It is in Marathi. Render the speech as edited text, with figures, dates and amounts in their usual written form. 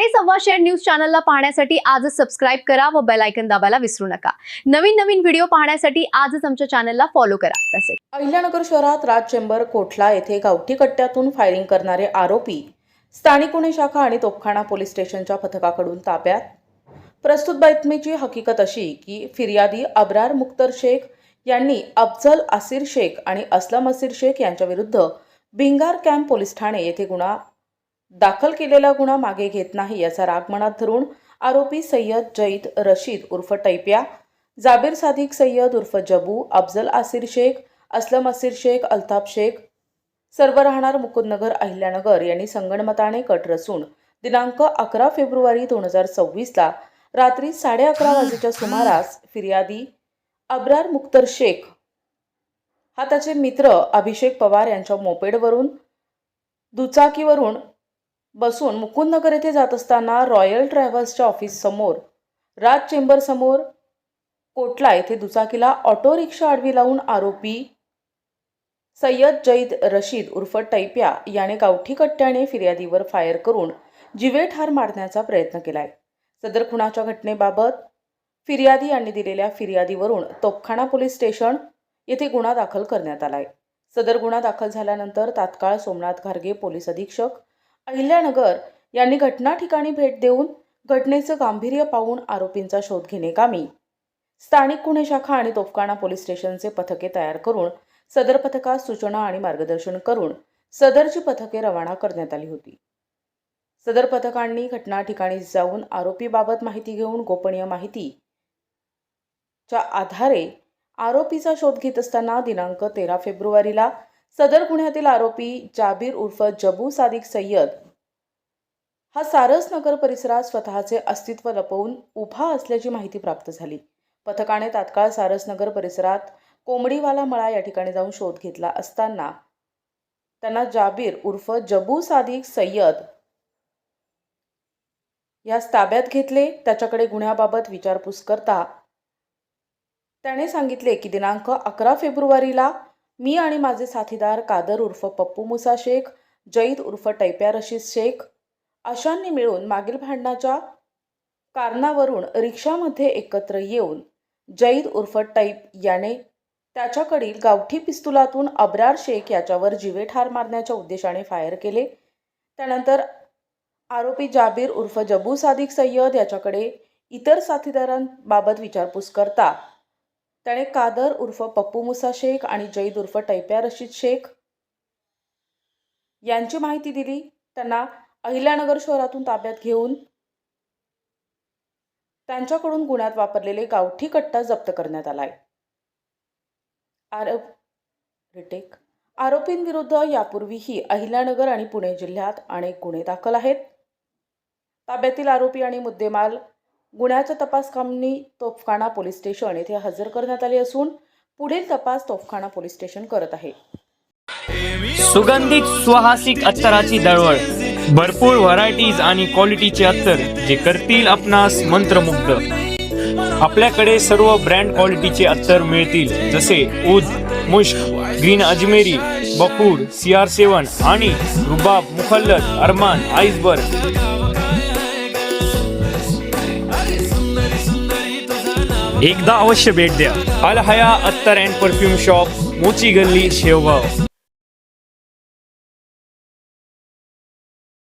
हे सव्वाशेर न्यूज चॅनलला पाहण्यासाठी आजच सबस्क्राइब करा व बेल आयकॉन दाबायला विसरू नका। नवीन व्हिडिओ पाहण्यासाठी आजच आमच्या चॅनलला फॉलो करा। तसेच अहिल्यानगर शहरात राज चेंबर कोठला येथे गावठी कट्ट्यातून फायरिंग करणारे आरोपी स्थानिक गुन्हे शाखा आणि तोफखाना पोलीस स्टेशनच्या पथकाकडून ताब्यात। प्रस्तुत बातमीची हकीकत अशी की फिर्यादी अब्रार मुख्तर शेख यांनी अफजल आसिर शेख आणि असलम आसिर शेख यांच्या विरुद्ध भिंगार कॅम्प पोलीस ठाणे येथे गुन्हा दाखल केलेला गुन्हा मागे घेत नाही याचा राग मनात धरून आरोपी सय्यद जईद रशीद उर्फ टैप्या, जाबीर सादिक सय्यद उर्फ जबू, अफजल आसिर शेख, असलम आसिर शेख, अल्ताफ शेख सर्व राहणार मुकुंदनगर अहिल्यानगर यांनी संगणमताने कट रचून दिनांक 11 फेब्रुवारी 2024 रात्री 11:30 वाजेच्या सुमारास फिर्यादी अब्रार मुख्तर शेख हा त्याचे मित्र अभिषेक पवार यांच्या मोपेडवरून दुचाकीवरून बसून मुकुंदनगर येथे जात असताना रॉयल ट्रॅव्हल्सच्या ऑफिस समोर राज चेंबर समोर कोटला येथे दुचाकीला ऑटो रिक्षा आडवी लावून आरोपी सय्यद जईद रशीद उर्फ टैप्या याने गावठी कट्ट्याने फिर्यादीवर फायर करून जीवे ठार मारण्याचा प्रयत्न केलाय। सदर खुनाच्या घटनेबाबत फिर्यादी यांनी दिलेल्या फिर्यादीवरून तोफखाना पोलीस स्टेशन येथे गुन्हा दाखल करण्यात आलाय। सदर गुन्हा दाखल झाल्यानंतर तात्काळ सोमनाथ घारगे पोलीस अधीक्षक अहिल्यानगर यांनी घटना ठिकाणी भेट देऊन घटनेचं गांभीर्य पाहून आरोपींचा शोध घेणे कामी स्थानिक गुन्हे शाखा आणि तोफखाना पोलीस स्टेशनचे पथके तयार करून सदर पथकास सूचना आणि मार्गदर्शन करून सदरची पथके रवाना करण्यात आली होती। सदर पथकांनी घटना ठिकाणी जाऊन आरोपीबाबत माहिती घेऊन गोपनीय माहितीच्या आधारे आरोपीचा शोध घेत असताना दिनांक 13 फेब्रुवारीला सदर गुन्ह्यातील आरोपी जाबीर उर्फ जबू सादिक सय्यद हा सारसनगर परिसरात स्वतःचे अस्तित्व लपवून उभा असल्याची माहिती प्राप्त झाली। पथकाने तात्काळ सारसनगर परिसरात कोंबडीवाला मळा या ठिकाणी जाऊन शोध घेतला असताना त्यांना जाबीर उर्फ जबू सादिक सय्यद यास ताब्यात घेतले। त्याच्याकडे गुन्ह्याबाबत विचारपूस करता त्याने सांगितले की दिनांक 11 फेब्रुवारीला मी आणि माझे साथीदार कादर उर्फ पप्पू मुसा शेख, जईद उर्फ टैप्या रशीद शेख अशांनी मिळून मागील भांडणाच्या कारणावरून रिक्षामध्ये एकत्र येऊन जईद उर्फ टैप याने त्याच्याकडील गावठी पिस्तुलातून अब्रार शेख याच्यावर जीवे ठार मारण्याच्या उद्देशाने फायर केले। त्यानंतर आरोपी जाबीर उर्फ जबू सादिक सय्यद याच्याकडे इतर साथीदारांबाबत विचारपूस करता त्याने कादर उर्फ पप्पू मुसा शेख आणि जईद उर्फ टैप्या रशीद शेख यांची माहिती दिली। त्यांना अहिल्यानगर शहरातून ताब्यात घेऊन त्यांच्याकडून गुन्ह्यात वापरलेले गावठी कट्टा जप्त करण्यात आलाय। आरोपींविरुद्ध यापूर्वीही अहिल्यानगर आणि पुणे जिल्ह्यात अनेक गुन्हे दाखल आहेत। ताब्यातील आरोपी आणि मुद्देमाल गुन्ह्याच्या तपास कामी तोफखाना पोलीस स्टेशन येथे हजर करण्यात आले असून पुढील तपास तोफखाना पोलीस स्टेशन करत आहे। सुगंधित सुवासिक अत्तराची दळवळ, भरपूर व्हरायटीज आणि क्वालिटीचे अत्तर जे करतील आपणास मंत्रमुग्ध। आपल्याकडे सर्व ब्रँड क्वालिटीचे अत्तर मिळतील जसे उद, मुश्क, ग्रीन अजमेरी, बखूर, CR7 आणि रुबाब, मुखल्लद, अरमान, आइसबर्ग। एकदा अवश्य भेट द्या। अल हया अत्तर अँड परफ्यूम शॉप, मोची गल्ली, शेवगाव।